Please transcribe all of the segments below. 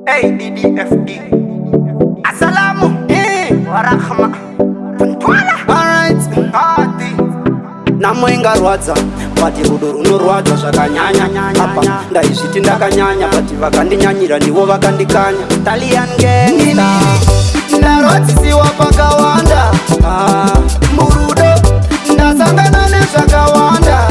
ADDFD. Assalamu warahma puntwala. Alright, ati namwenga rwadza pati rudo runorwadza zvakanyanya apa ndaizviti ndakanyanya pati vakandinyanyira ndivo vakandikanya. Italian gangsta ndarwadzisiwa pakawanda murudo ndasangana nezvakawanda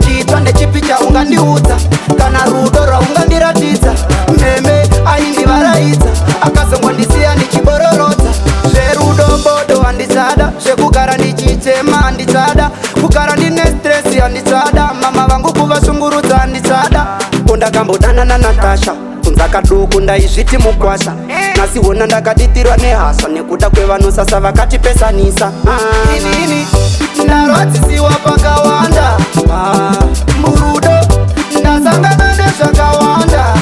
chiitwa ndechipi chaungandiudza kana rudo raungandiratidza mheme aindivaraidza akazongondisiya ndichibororodza zverudo bodo handitsada zvekugara ndichitema handitsada kugara ndine stresi handitsada mama vangu kuvashungurudza handitsada kondakambodanana natasha kunza kaduku ndaizviti mukwasha nasiona ndakaditirwa nehasha nekuda kwevanosasa vakatipesanisa inini ndarwadzisiwa pakawanda murudo ndasangana nezvakawanda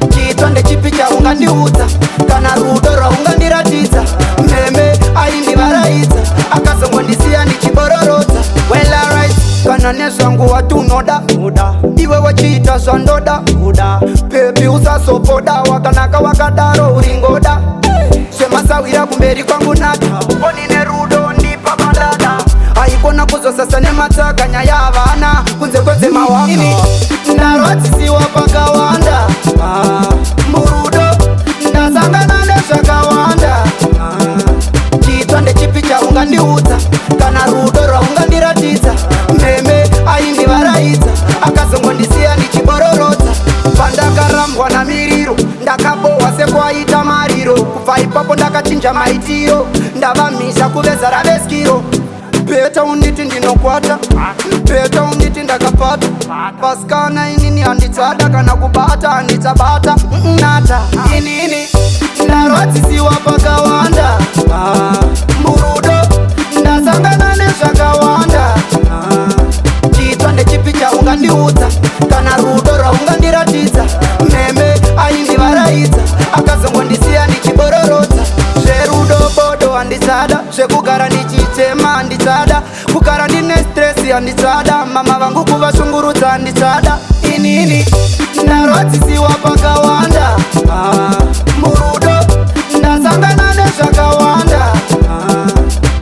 chiitwa ndechipi chaungandiudza kana rudo raungandiratidza mheme aindivaraidza akazongondisiya ndichibororodza. Well alright, kana nezvangu wati unoda iwe wachiita zvandoda pepi usasopoda wakanaka wakadaro uringoda zvemasawira kumberi kwangu nata onine rudo ndipa madada aikona kuzosasa nematsaka nyaya yavana kunze kwedzemawaka ndarwadzisiwa pakawanda murudo ndasangana nezvakawanda chiitwa ndechipi chaungandiudza kana rudo raungandiratidza mheme aindivaraidza akazongondisiya ndichibororodza pandakarambwa namiriro ndakabohwa sekwaita mariro kubva ipapo ndakachinja maitiro ndavamhizha kuveza raveskiro beta unditi ndinokwata beta unditi ndakapata pasikana inini handitsada kana kubata handitsabata nata inini ndarwadzisiwa pakawanda murudo ndasangana nezvakawanda chiitwa ndechipi chaungandiudza kana rudo raungandiratidza mheme aindivaraidza akazongondisiya ndichibororodza zverudo bodo handitsada zvekugara ndichitema handitsada kugara ndine stresi handitsada mama vangu kuvashungurudza handitsada inini ndarwadzisiwa pakawanda murudo ndasangana nezvakawanda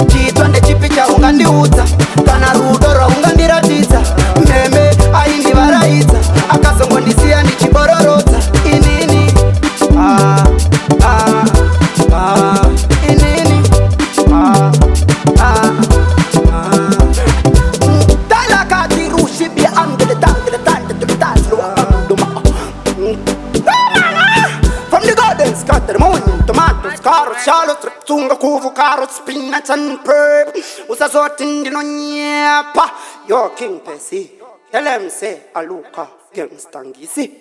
chiitwa ndechipi chaungandiudza kana rudo raungandiratidza mheme aindivaraidza akazongondisiya ndichibororodza inini inini talakati rushibi from the gardens cut the moon tomatoes carrots shallots tunga kuvu carrots spinach and pearl usazoti ndinonyepa yo king pesi LMC aluka gangsta ngisi